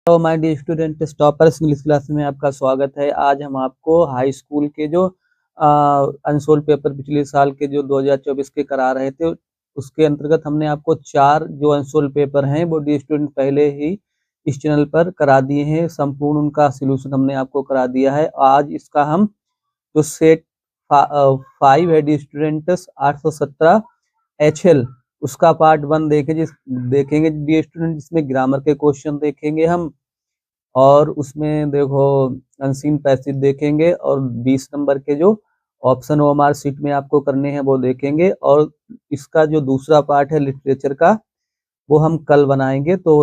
तो my dear student toppers English class में आपका स्वागत है। आज हम आपको हाई स्कूल के जो अनसोल्ड पेपर पिछले साल के जो 2024 के करा रहे थे, उसके अंतर्गत हमने आपको 4 जो अनसोल्ड पेपर हैं वो डियर स्टूडेंट पहले ही इस चैनल पर करा दिए हैं। संपूर्ण उनका सोल्यूशन हमने आपको करा दिया है। आज इसका हम जो सेट 5 है डियर स्टूडेंट्स 817 HL उसका पार्ट 1 देखेंगे डियर स्टूडेंट, जिसमें ग्रामर के क्वेश्चन देखेंगे हम, और उसमें देखो अनसीन पैसेज देखेंगे, और 20 नंबर के जो ऑप्शन ओएमआर शीट में आपको करने हैं वो देखेंगे। और इसका जो दूसरा पार्ट है लिटरेचर का, वो हम कल बनाएंगे। तो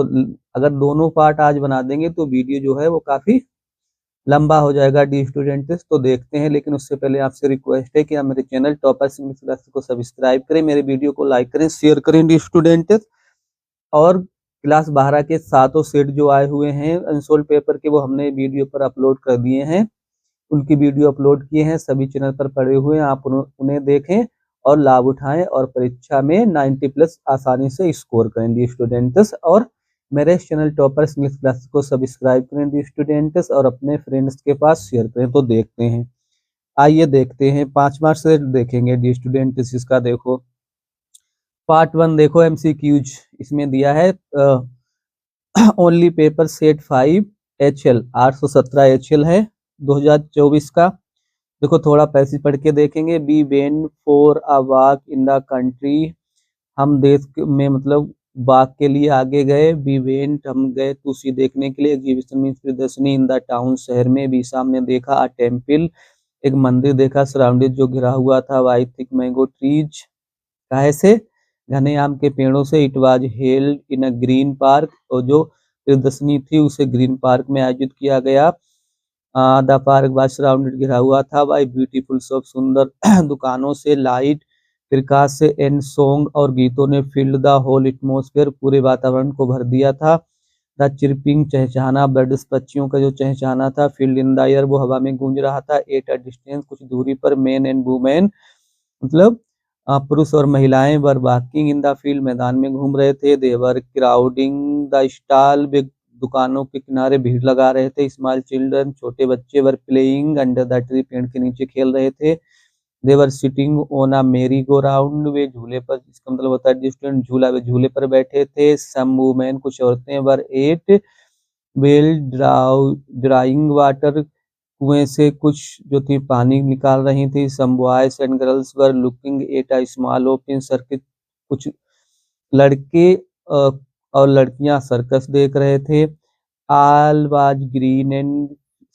अगर दोनों पार्ट आज बना देंगे तो वीडियो जो है वो काफी लंबा हो जाएगा डी स्टूडेंट्स। तो देखते हैं, लेकिन उससे पहले आपसे रिक्वेस्ट है कि आप मेरे चैनल टॉपर्स इंग्लिश क्लास को सब्सक्राइब करें, मेरे वीडियो को लाइक करें, शेयर करें डी स्टूडेंट्स। और क्लास 12 के सातों सेट जो आए हुए हैं अनसोल्ड पेपर के, वो हमने वीडियो पर अपलोड कर दिए हैं। उनकी वीडियो अपलोड किए हैं, सभी चैनल पर पड़े हुए हैं, आप उन्हें देखें और लाभ उठाएं और परीक्षा में 90+ आसानी से स्कोर करें डी स्टूडेंट्स। और मेरे चैनल टॉपर्स इंग्लिश क्लास को सब्सक्राइब करें डी स्टूडेंट्स, और अपने फ्रेंड्स के पास शेयर करें। तो देखते हैं, आइए देखते हैं 5वां सेट देखेंगे डी स्टूडेंट्स। इसका देखो पार्ट 1 देखो, MCQs इसमें दिया है only paper set 5 HL 817 HL है 2024 का। देखो थोड़ा पैसेज पढ़ के देखेंगे। We went for a walk in the country, हम देश में मतलब वॉक के लिए आगे गए। बी वेंट हम गए टू सी देखने के लिए, एग्जीबिशन मींस प्रदर्शनी, इन द टाउन शहर में। बी सामने देखा, अ टेम्पल एक मंदिर देखा, सराउंडेड जो घिरा हुआ था बाय थिक मैंगो ट्रीज, काहे से, घने आम के पेड़ों से। It was held in a green park, और जो प्रदर्शनी थी उसे ग्रीन पार्क में आयोजित किया गया। द पार्क वाज सराउंडेड घिरा हुआ था बाय ब्यूटीफुल शॉप, सुंदर दुकानों से, लाइट प्रकाश से, एंड सॉन्ग और गीतों ने फील्ड द होल एटमॉस्फेयर पूरे वातावरण को भर दिया था। द चिरपिंग चहचहाना, बर्ड्स पक्षियों का जो चहचहाना था, फील्ड इन द एयर वो हवा में गूंज रहा था। एट अ डिस्टेंस कुछ दूरी पर, मैन एंड वुमेन मतलब पुरुष और महिलाएं were walking in the field मैदान में घूम रहे थे। देवर क्राउडिंग द स्टॉल, वे दुकानों के किनारे भीड़ लगा रहे थे। स्मॉल चिल्ड्रन छोटे बच्चे were playing under the tree, पेड़ के नीचे खेल रहे थे। देवर सिटिंग ऑन अ मेरी गो राउंड, वे झूले पर, इसका मतलब होता है डिस्टेंट झूला, वे झूले पर बैठे थे। सम वुमेन कुछ औरतें were at well drawing water, कुएं से कुछ जो थी पानी निकाल रही थी। Some boys and girls were looking at a small open circuit, कुछ लड़के और लड़कियां सर्कस देख रहे थे। ऑल वाज ग्रीन एंड,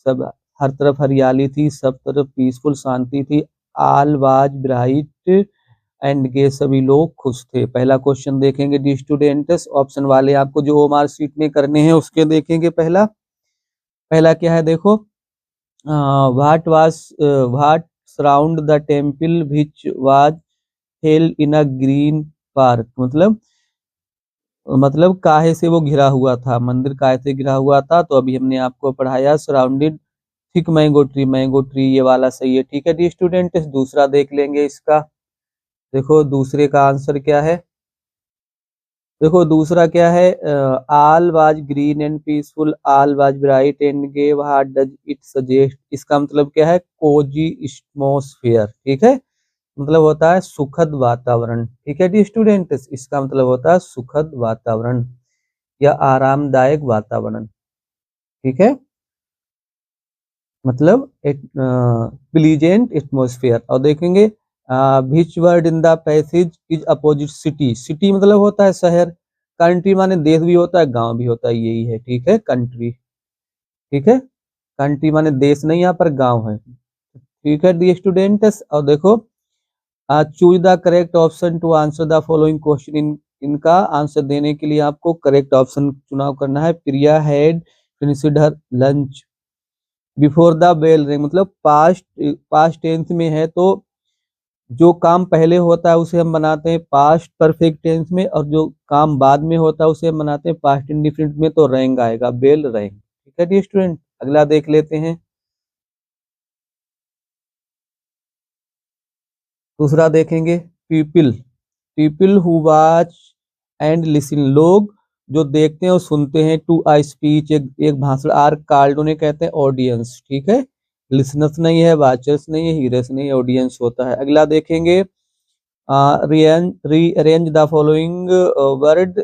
सब हर तरफ हरियाली थी, सब तरफ पीसफुल शांति थी। ऑल वाज ब्राइट एंड गे, सभी लोग खुश थे। पहला क्वेश्चन देखेंगे डी स्टूडेंट्स, ऑप्शन वाले आपको जो ओएमआर शीट में करने हैं उसके देखेंगे। पहला पहला क्या है देखो, what surround the temple which was held in a green park, मतलब काहे से वो घिरा हुआ था, मंदिर काहे से घिरा हुआ था। तो अभी हमने आपको पढ़ाया surrounded thick mango tree, mango tree ये वाला सही है, ठीक है डी स्टूडेंट। दूसरा देख लेंगे इसका। देखो दूसरे का आंसर क्या है, देखो दूसरा क्या है, all was green and peaceful, all was bright and gay, what does it suggest, इसका मतलब क्या है, कोजी एटमॉस्फेयर, ठीक है, मतलब होता है सुखद वातावरण, ठीक है डी स्टूडेंट्स, इसका मतलब होता है सुखद वातावरण या आरामदायक वातावरण, ठीक है, मतलब एक प्लीजेंट एटमॉस्फेयर। और देखेंगे which word in the passage is opposite city, city मतलब होता है शहर, कंट्री माने देश भी होता है, गांव भी होता है, यही है, ठीक है कंट्री, ठीक है, कंट्री माने देश नहीं, यहाँ पर गांव है, ठीक है डी स्टूडेंट्स। और देखो choose the correct option to answer the following question, इनका आंसर देने के लिए आपको करेक्ट ऑप्शन चुनाव करना है। Priya had finished her lunch before the bell ring, मतलब पास्ट पास्ट टेंस में है, तो जो काम पहले होता है उसे हम बनाते हैं पास्ट परफेक्ट टेंस में, और जो काम बाद में होता है उसे हम बनाते हैं पास्ट इंडिफिनिट में, तो रैंग आएगा, बेल रैंग, ठीक है डी स्टूडेंट। अगला देख लेते हैं, दूसरा देखेंगे, people, people who watch and listen, लोग जो देखते हैं और सुनते हैं, टू आ स्पीच, एक भाषण, आर कॉल्ड, उन्हें कहते हैं ऑडियंस। ठीक है, लिसनर्स नहीं है, वाचर्स नहीं है, हीरर्स नहीं है, ऑडियंस होता है। अगला देखेंगे, rearrange the following word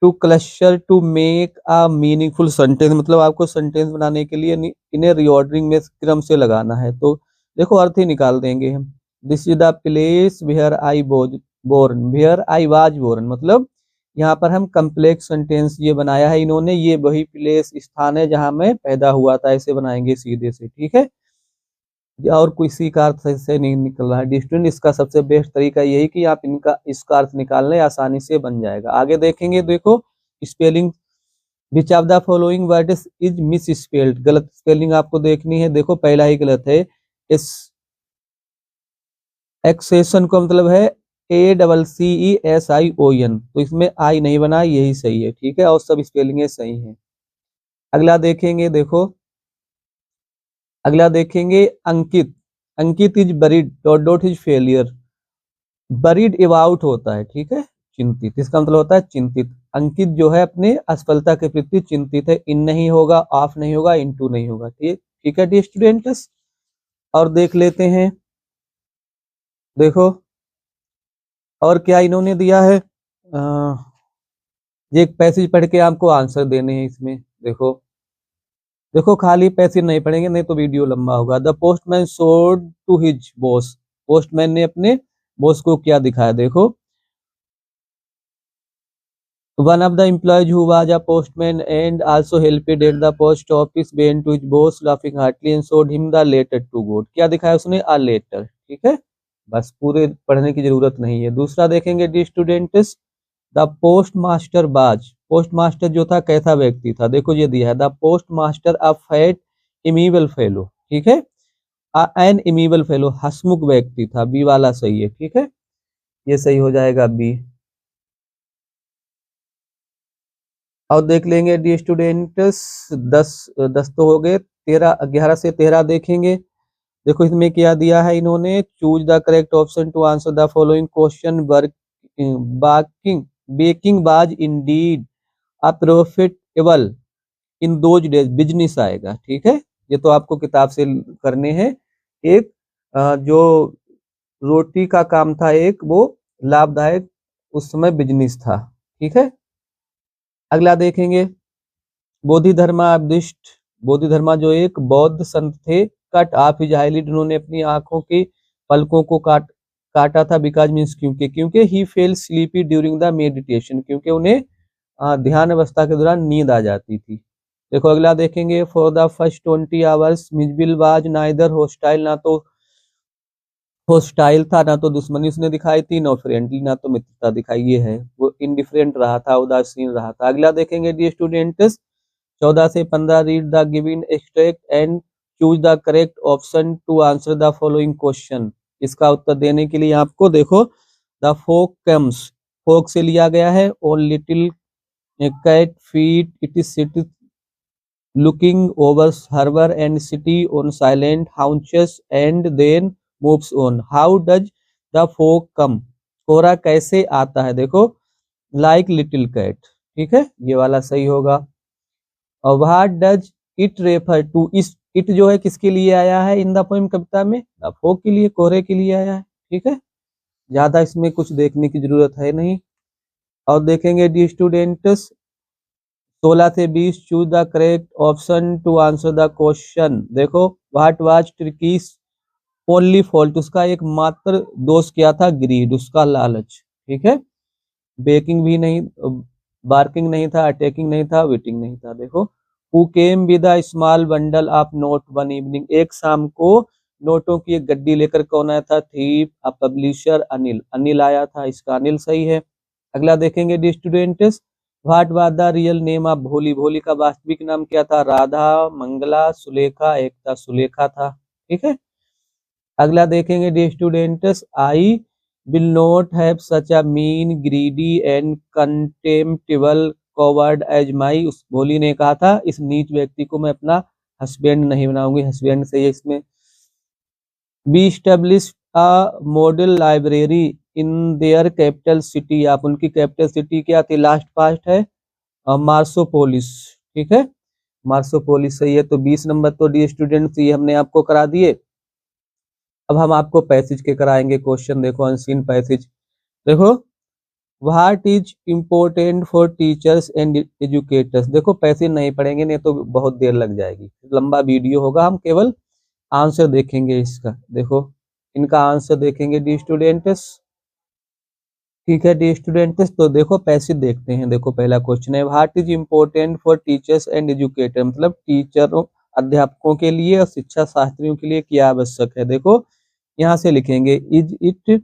to cluster to make a meaningful sentence, मतलब आपको सेंटेंस बनाने के लिए इन्हें रीऑर्डरिंग में क्रम से लगाना है। तो देखो अर्थ ही निकाल देंगे हम। This is the place where I born, where I was born, मतलब यहाँ पर हम कम्प्लेक्स सेंटेंस ये बनाया है इन्होंने, ये वही प्लेस स्थान है जहां मैं पैदा हुआ था, ऐसे बनाएंगे सीधे से। ठीक है, और किसी का अर्थ से नहीं निकल रहा है स्टूडेंट, इसका सबसे बेस्ट तरीका यही कि आप इनका इसका अर्थ निकाल लें, आसानी से बन जाएगा। आगे देखेंगे, देखो spelling, which of the following word is miss spelled, गलत स्पेलिंग आपको देखनी है। देखो पहला ही गलत है, इस एक्सेशन को मतलब है ACCESION, तो इसमें आई नहीं बना, यही सही है। ठीक है, और सब स्पेलिंग सही है। अगला देखेंगे, देखो अगला देखेंगे, Ankit, Ankit is worried dot dot is failure, worried about होता है। ठीक है, चिंतित, इसका मतलब होता है चिंतित। अंकित जो है अपने असफलता के प्रति चिंतित है, इन नहीं होगा, ऑफ नहीं होगा, इनटू नहीं होगा। ठीक, ठीक है डी स्टूडेंट्स। और देख लेते हैं, देखो और क्या इन्होंने दिया है, ये एक पैसेज पढ़ के आपको आंसर देने हैं इसमें। देखो देखो खाली पैसेज नहीं पढ़ेंगे, नहीं तो वीडियो लंबा होगा। The postman showed to his boss, postman ने अपने बॉस को क्या दिखाया, देखो one of the employees who was a postman and also helped at the post office went to his boss laughing heartily and showed him the letter to God, क्या दिखाया उसने, a letter। ठीक है, बस पूरे पढ़ने की जरूरत नहीं है। दूसरा देखेंगे dear students, the postmaster was, postmaster जो था कैसा व्यक्ति था, देखो ये दिया है, the postmaster a fat amiable fellow. ठीक है, एन इमीबल फेलो, हसमुख व्यक्ति था, बी वाला सही है। ठीक है, ये सही हो जाएगा बी। और देख लेंगे डी स्टूडेंट्स, 10 तो हो गए, 13, 11 से 13 देखेंगे। देखो इसमें क्या दिया है इन्होंने, choose the correct option to answer the following question, work baking baking was indeed a profitable in those days, business आएगा। ठीक है, ये तो आपको किताब से करने हैं। एक जो रोटी का काम था, एक वो लाभदायक उस समय बिजनेस था। ठीक है, अगला देखेंगे, बोधिधर्मा बुद्धिस्ट, बोधिधर्मा जो एक बौद्ध संत थे, कट ऑफ हिज आईलिड, उन्होंने अपनी आंखों के पलकों को काटा था, बिकॉज मीन्स क्योंकि, क्योंकि he fell sleepy during the meditation, क्योंकि उन्हें ध्यान अवस्था के दौरान नींद आ जाती थी। देखो अगला देखेंगे, for the first 20 hours Mijbil was neither hostile, ना तो होस्टाइल था ना तो दुश्मनी उसने दिखाई थी, नो फ्रेंडली ना तो मित्रता दिखाई, ये है वो इंडिफरेंट रहा था, उदासीन रहा था। अगला देखेंगे डी स्टूडेंट्स, 14 से 15 read the given extract and choose the correct option to answer the following question, इसका उत्तर देने के लिए आपको देखो, द फोक कम्स, फोक से लिया गया है, और little cat feet it is city looking over harbor and city on silent haunches and then moves on, how does the fog come, कोहरा कैसे आता है, देखो like little cat। ठीक है, ये वाला सही होगा। और what does it refer to, इस it जो है किसके लिए आया है इन द पोएम, कविता में, द फॉग के लिए, कोहरे के लिए आया है। ठीक है, ज्यादा इसमें कुछ देखने की जरूरत है नहीं। और देखेंगे डी स्टूडेंट्स, 16 से 20 choose the correct option to answer the question. देखो what was Tricki's only fault, उसका एकमात्र दोष क्या था, ग्रीड, उसका लालच। ठीक है, बेकिंग भी नहीं, बार्किंग नहीं था, अटैकिंग नहीं था, वेटिंग नहीं था। देखो who came with a small bundle of note one evening, एक शाम को नोटों की एक गड्डी लेकर कौन आया था, थीप अ पब्लिशर, अनिल, अनिल आया था, इसका अनिल सही है। अगला देखेंगे dear students, what was the real name of भोली, भोली का वास्तविक नाम क्या था, राधा, मंगला, सुलेखा, एकता, सुलेखा था। ठीक है, अगला देखेंगे dear students, I will not have such a mean greedy and contemptible coward as my, उस भोली ने कहा था इस नीच व्यक्ति को मैं अपना हस्बैंड नहीं बनाऊंगी, हस्बैंड से इसमें। Be establish a model library in their capital city, आप उनकी कैपिटल सिटी क्या थी, लास्ट पास्ट है, मार्सोपोलिस। ठीक है, मार्सोपोलिस सही है। तो 20 नंबर तो डी स्टूडेंट्स ये हमने आपको करा दिए। अब हम आपको पैसेज के कराएंगे क्वेश्चन। देखो अनसीन पैसेज। देखो what is important for teachers and educators. देखो पैसेज नहीं पढ़ेंगे, नहीं तो बहुत देर लग जाएगी, लंबा वीडियो होगा। हम केवल आंसर देखेंगे इसका। देखो इनका आंसर देखेंगे डी स्टूडेंट्स। ठीक है डी स्टूडेंट्स, तो देखो पैसेज देखते हैं। देखो पहला क्वेश्चन है what is important for teachers and educator, मतलब टीचरों अध्यापकों के लिए और शिक्षा शास्त्रियों के लिए क्या आवश्यक है। देखो यहाँ से लिखेंगे is it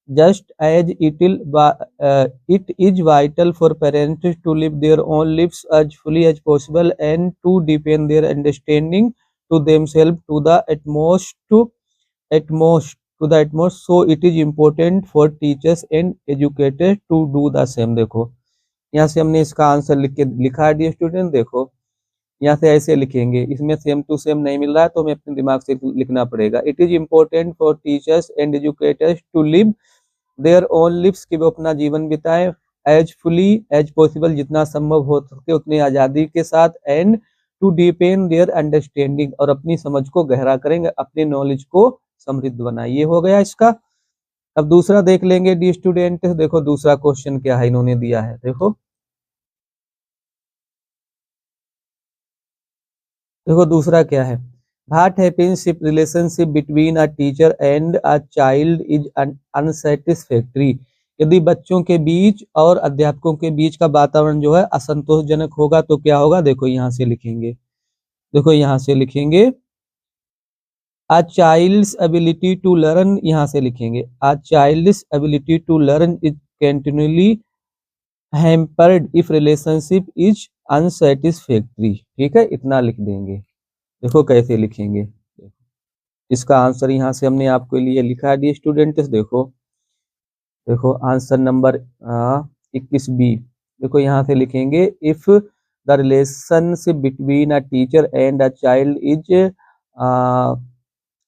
just as it is vital for parents to live their own lives as fully as possible and to deepen their understanding to themselves to the utmost, so it is important for teachers and educators to do the same। देखो यहाँ से हमने इसका answer लिखा है D student. देखो यहाँ से ऐसे लिखेंगे, इसमें सेम टू सेम नहीं मिल रहा है तो हमें अपने दिमाग से लिखना पड़ेगा। It is important for teachers and educators to live their own lives, कि वो अपना जीवन बिताए एज फुली एज पॉसिबल, जितना संभव हो सके उतनी आज़ादी के साथ, एंड टू डीपेन देयर अंडरस्टैंडिंग, और अपनी समझ को गहरा करेंगे, अपने नॉलेज को समृद्ध बनाए। ये हो गया इसका। अब दूसरा देख लेंगे डी स्टूडेंट। देखो दूसरा क्वेश्चन क्या है इन्होंने दिया है। देखो दूसरा क्या है, what happens if relationship between a teacher and a child is unsatisfactory. यदि बच्चों के बीच और अध्यापकों के बीच का वातावरण जो है असंतोषजनक होगा तो क्या होगा। देखो यहाँ से लिखेंगे, देखो यहाँ से लिखेंगे a child's ability to learn, यहाँ से लिखेंगे a child's ability to learn is continuously hampered if relationship is unsatisfactory. ठीक है, इतना लिख देंगे। देखो कैसे लिखेंगे, इसका आंसर यहाँ से हमने आपके लिए लिखा है डी स्टूडेंट्स। देखो देखो आंसर नंबर 21 बी। देखो यहाँ से लिखेंगे if the relationship between a teacher and a child is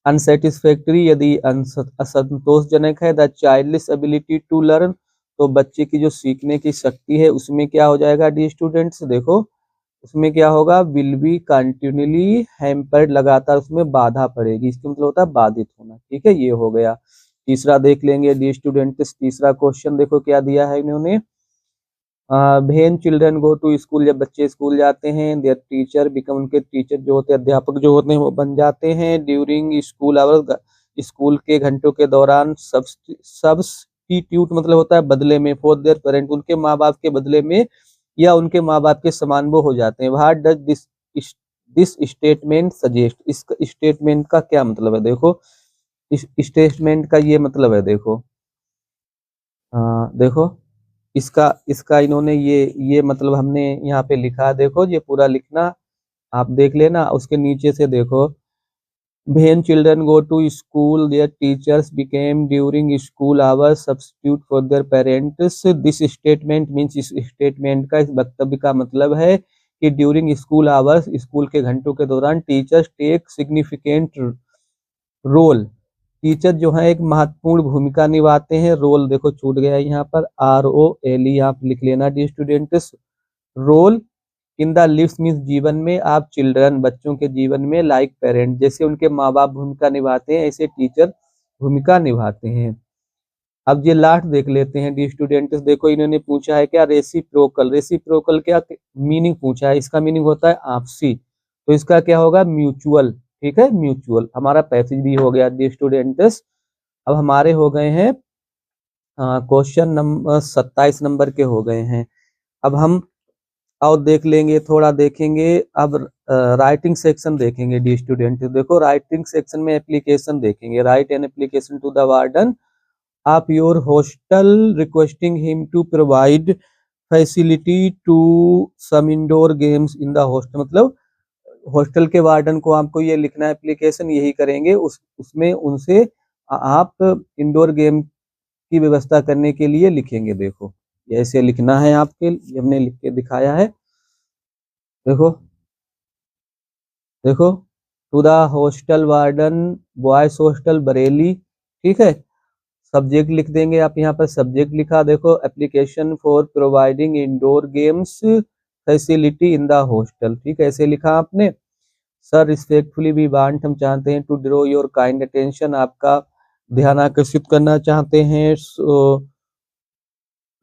unsatisfactory, यदि असंतोषजनक है, the child's ability to learn, तो बच्चे की जो सीखने की शक्ति है उसमें क्या हो जाएगा डी स्टूडेंट्स। देखो उसमें क्या होगा, विल बी कंटिन्यूली हैम्पर्ड, लगातार उसमें बाधा पड़ेगी। इसका मतलब होता है बाधित होना। ठीक है, ये हो गया। तीसरा देख लेंगे डी स्टूडेंट्स। तीसरा क्वेश्चन देखो क्या दिया है इन्होंने, when children go to school, जब बच्चे स्कूल जाते हैं, देयर टीचर बिकम, उनके टीचर जो होते हैं अध्यापक जो होते हैं वो बन जाते हैं, ड्यूरिंग स्कूल आवर, स्कूल के घंटों के दौरान, सब्स्टिट्यूट मतलब होता है बदले में, फॉर देयर पेरेंट, उनके माँ बाप के बदले में या उनके माँ बाप के समान वो हो जाते हैं। What does this statement suggest, इस स्टेटमेंट का क्या मतलब है। देखो इस स्टेटमेंट का ये मतलब है, देखो देखो इसका इसका इन्होंने ये मतलब हमने यहाँ पे लिखा है। देखो ये पूरा लिखना आप देख लेना, उसके नीचे से देखो when children go to school their teachers became during school hours substitute for their parents, this statement means, इस स्टेटमेंट का, इस वक्तव्य का मतलब है कि ड्यूरिंग स्कूल आवर्स, स्कूल के घंटों के दौरान, teachers take significant role, teacher जो है एक महत्वपूर्ण भूमिका निभाते हैं। रोल देखो छूट गया यहाँ पर, ROLE आप लिख लेना dear students. Role in the lives means जीवन में, आप चिल्ड्रन बच्चों के जीवन में, लाइक पेरेंट जैसे उनके माँ बाप भूमिका निभाते हैं ऐसे टीचर भूमिका निभाते हैं। अब ये लास्ट देख लेते हैं डी स्टूडेंट्स। देखो इन्होंने पूछा है क्या, रेसिप्रोकल। रेसिप्रोकल क्या मीनिंग पूछा है, इसका मीनिंग होता है आपसी, तो इसका क्या होगा, म्यूचुअल। ठीक है, म्यूचुअल। हमारा पैसेज भी हो गया डी स्टूडेंट्स। अब हमारे हो गए हैं क्वेश्चन नंबर 27 नंबर के हो गए हैं। अब हम और देख लेंगे, थोड़ा देखेंगे। अब राइटिंग सेक्शन देखेंगे डी स्टूडेंट। देखो राइटिंग सेक्शन में एप्लीकेशन देखेंगे। Write an application to the warden of your hostel requesting him to provide facility to some indoor games in the hostel, मतलब हॉस्टल के वार्डन को आपको ये लिखना है, एप्लीकेशन यही करेंगे, उसमें उनसे आप इंडोर गेम की व्यवस्था करने के लिए लिखेंगे। देखो ऐसे लिखना है आपके, हमने लिख के दिखाया है। देखो देखो to the hostel warden boys hostel Bareilly. ठीक है, सब्जेक्ट लिख देंगे आप, यहाँ पर सब्जेक्ट लिखा देखो, application for providing indoor games facility in the hostel, ठीक है, ऐसे लिखा आपने। सर रिस्पेक्टफुली वी वांट, हम चाहते हैं, to draw your kind attention, आपका ध्यान आकर्षित करना चाहते हैं,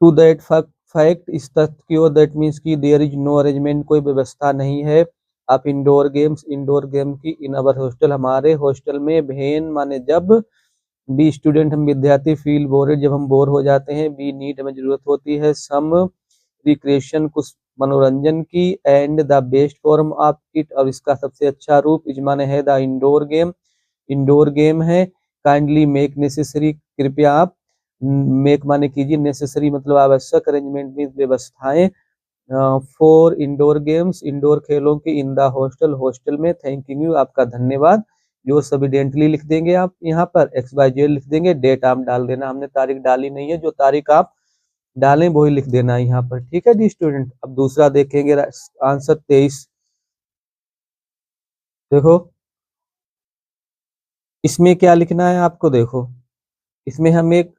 टू दैट फैक्ट, इस तथ्य की ओर, दैट मीन्स की देयर इज नो अरेंजमेंट, कोई व्यवस्था नहीं है, आप इंडोर गेम की इन अवर हॉस्टल, हमारे हॉस्टल में, भेन माने जब, बी स्टूडेंट हम विद्यार्थी, फील बोरेड जब हम बोर हो जाते हैं, बी नीड हमें जरूरत होती है, सम रिक्रिएशन कुछ मनोरंजन की, and the best form of it, और इसका सबसे अच्छा रूप इज माने है द इंडोर गेम है, काइंडली मेक नेसेसरी, कृपया आप, मेक माने कीजिए, नेसेसरी मतलब आवश्यक, अरेंजमेंट मीन्स व्यवस्थाएं, फॉर इंडोर गेम्स इंडोर खेलों की, इन द हॉस्टल हॉस्टल में, थैंकिंग यू आपका धन्यवाद। जो सबिडेंटली लिख देंगे आप, यहाँ पर XYZ लिख देंगे, डेट आप डाल देना, हमने तारीख डाली नहीं है, जो तारीख आप डालें वही लिख देना है यहाँ पर, ठीक है जी स्टूडेंट। अब दूसरा देखेंगे आंसर 23, देखो इसमें क्या लिखना है आपको, देखो इसमें हम एक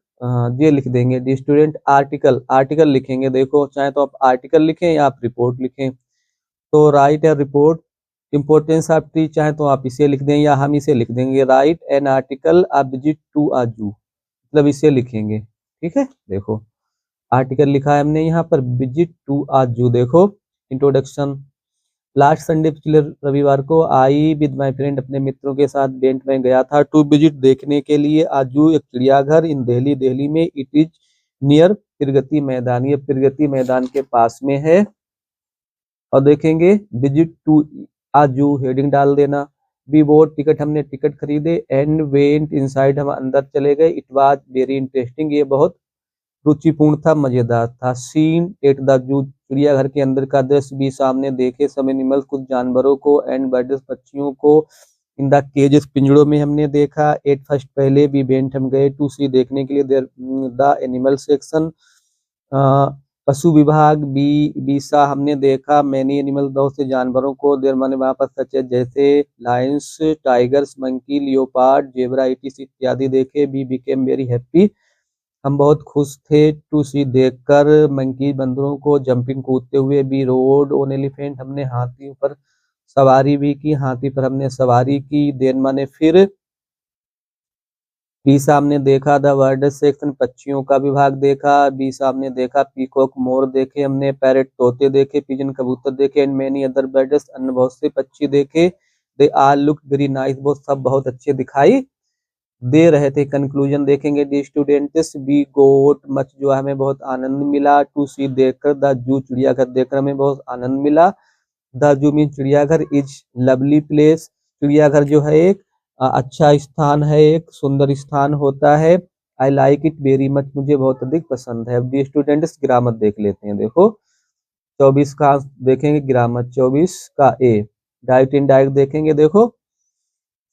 ये लिख देंगे डी स्टूडेंट, आर्टिकल लिखेंगे, देखो चाहे तो आप आर्टिकल लिखें या आप रिपोर्ट लिखें, तो right A report importance of tree, चाहे तो आप इसे लिख दें या हम इसे लिख देंगे, write an article a visit to a zoo, मतलब इसे लिखेंगे, ठीक है। देखो आर्टिकल लिखा है हमने यहाँ पर, विजिट टू अ जू, देखो इंट्रोडक्शन, लास्ट संडे पिछले रविवार को आई विद माय फ्रेंड, अपने मित्रों के साथ बेंट में गया था, टू विजिट देखने के लिए, आजू एक चिड़ियाघर, इन दिल्ली दिल्ली में, it is near Pragati Maidan, ये प्रगति मैदान के पास में है। और देखेंगे विजिट टू आजू, हेडिंग डाल देना, वी बोट टिकट, हमने टिकट खरीदे, एंड वेंट इनसाइड, हम अंदर चले गए, इट वाज वेरी इंटरेस्टिंग, ये बहुत रुचिपूर्ण था, मजेदार था, सीन एट द जू, चिड़ियाघर के अंदर का दृश्य भी सामने देखे, सम एनिमल्स कुछ जानवरों को, एंड बर्ड्स पक्षियों को, इन द केजेस पिंजड़ों में हमने देखा, एट फर्स्ट पहले भी बेंट हम गए, टू सी देखने के लिए, देर द एनिमल सेक्शन, पशु विभाग, बीसा हमने देखा, मैनी एनिमल बहुत से जानवरों को, देर माने वहां पर सच जैसे lions, tigers, monkey, leopard, zebra, इटिस इत्यादि देखे, बी बिकेम वेरी हैप्पी, हम बहुत खुश थे, टू सी देखकर, मंकी बंदरों को, जंपिंग कूदते हुए, बी रोड ऑन एलिफेंट, हमने हाथी पर सवारी भी की, हाथी पर हमने सवारी की, देन माने फिर, बी सामने देखा, द बर्ड सेक्शन पक्षियों का विभाग देखा, बी सामने देखा, पीकॉक मोर देखे हमने, पैरेट तोते देखे, पिजन कबूतर देखे, एंड मेनी अदर बर्ड्स, अन्य बहुत से पक्षी देखे, दे आल लुक वेरी नाइस, वो सब बहुत अच्छे दिखाई दे रहे थे। कंक्लूजन देखेंगे dear students, we got much, जो हमें बहुत आनंद मिला, टू सी देखकर, द जू चिड़ियाघर देखकर हमें बहुत आनंद मिला, द जू मीन चिड़ियाघर, इज लवली प्लेस, चिड़ियाघर जो है एक अच्छा स्थान है, एक सुंदर स्थान होता है, I like it very much, मुझे बहुत अधिक पसंद है। अब दी स्टूडेंट्स ग्रामर देख लेते हैं, देखो 24 का देखेंगे ग्रामर, 24 का ए, डायरेक्ट इनडायरेक्ट देखेंगे, देखो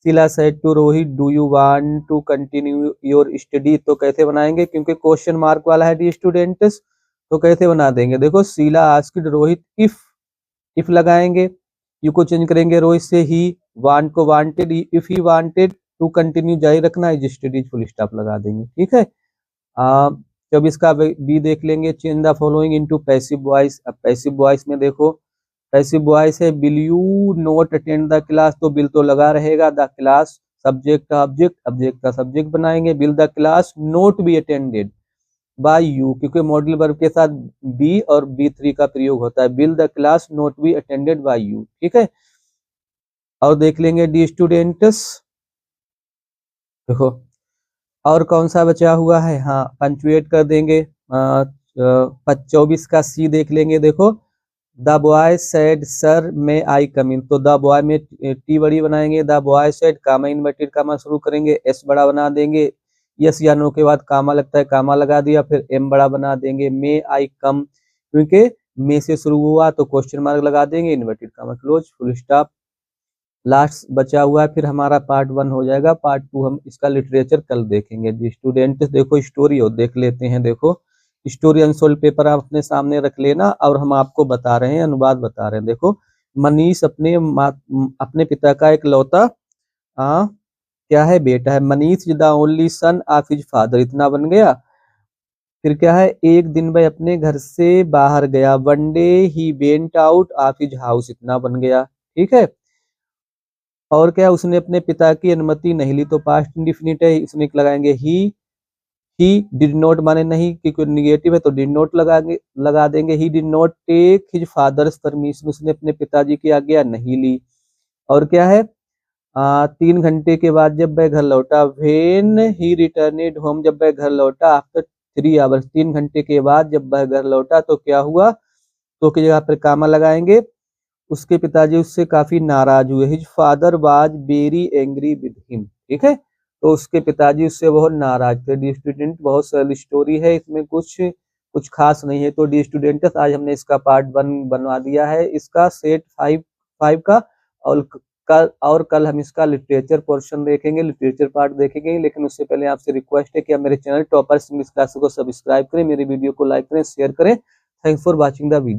Sheila said to Rohit, do you want to continue your study, तो कैसे बनाएंगे, क्योंकि क्वेश्चन मार्क वाला है दी स्टूडेंट्स, तो कैसे बना देंगे, देखो शीला आस्क्ड रोहित इफ लगाएंगे, यू को चेंज करेंगे रोहित से ही, वांट को wanted, if he wanted to continue जारी रखना, इज स्टडीज फुल स्टॉप लगा देंगे, ठीक है। 24 का बी देख लेंगे, change the following into passive voice, अब पैसिव वॉइस में देखो, पैसिव वॉइस है, will you not attend the class, तो बिल तो लगा रहेगा, द क्लास सब्जेक्ट का ऑब्जेक्ट, ऑब्जेक्ट का सब्जेक्ट बनाएंगे, will the class not be attended by you, क्योंकि मॉडल वर्ब के साथ बी और B3 का प्रयोग होता है, will the class not be attended by you, ठीक है। और देख लेंगे डी स्टूडेंट्स, देखो और कौन सा बचा हुआ है, हाँ पंचुएट कर देंगे, 24 का सी देख लेंगे, देखो the boy said sir may I come in, तो द बॉय में टी बड़ी बनाएंगे, the boy said, comma inverted comma शुरू करेंगे, एस बड़ा बना देंगे, यस या नो के बाद कामा लगता है, कामा लगा दिया, फिर एम बड़ा बना देंगे, मे आई कम, क्योंकि मे से शुरू हुआ तो क्वेश्चन मार्क लगा देंगे, inverted comma close, full stop, last बचा हुआ है, फिर हमारा पार्ट 1 हो जाएगा, पार्ट 2 हम इसका लिटरेचर कल देखेंगे। जी स्टूडेंट देखो स्टोरी हो देख लेते हैं, देखो स्टोरी अनसोल्ड पेपर आप अपने सामने रख लेना, और हम आपको बता रहे हैं, अनुवाद बता रहे हैं, देखो मनीष अपने पिता का एक लौता क्या है, बेटा है। Manish the only son of his father, इतना बन गया। फिर क्या है, एक दिन वह अपने घर से बाहर गया। One day he went out of his house, इतना बन गया। ठीक है। और क्या, उसने अपने पिता की अनुमति नहीं ली, तो पास्ट इंडेफिनिट है, इसमें लगाएंगे ही डिड नॉट, माने नहीं, क्योंकि निगेटिव है तो डिड नॉट लगा देंगे। He did not take his father's permission, उसने अपने पिताजी की आज्ञा नहीं ली। और क्या है, 3 घंटे के बाद जब वह घर लौटा। वेन ही रिटर्नेड होम, जब वह घर लौटा। आफ्टर 3 आवर्स, 3 घंटे के बाद जब वह घर लौटा तो क्या हुआ, तो की जगह पर कामा लगाएंगे। उसके पिताजी उससे काफी नाराज हुए। His father was very angry with him. ठीक है, तो उसके पिताजी उससे बहुत नाराज थे। डी स्टूडेंट बहुत सरल स्टोरी है, इसमें कुछ कुछ खास नहीं है। तो डी स्टूडेंट्स आज हमने इसका पार्ट 1 बनवा दिया है, इसका सेट 5 का। और कल हम इसका लिटरेचर पोर्शन देखेंगे, लिटरेचर पार्ट देखेंगे। लेकिन उससे पहले आपसे रिक्वेस्ट है कि आप मेरे चैनल टॉपर्स इंग्लिश क्लासेस को सब्सक्राइब करें, मेरे वीडियो को लाइक करें, शेयर करें। Thanks for watching the video.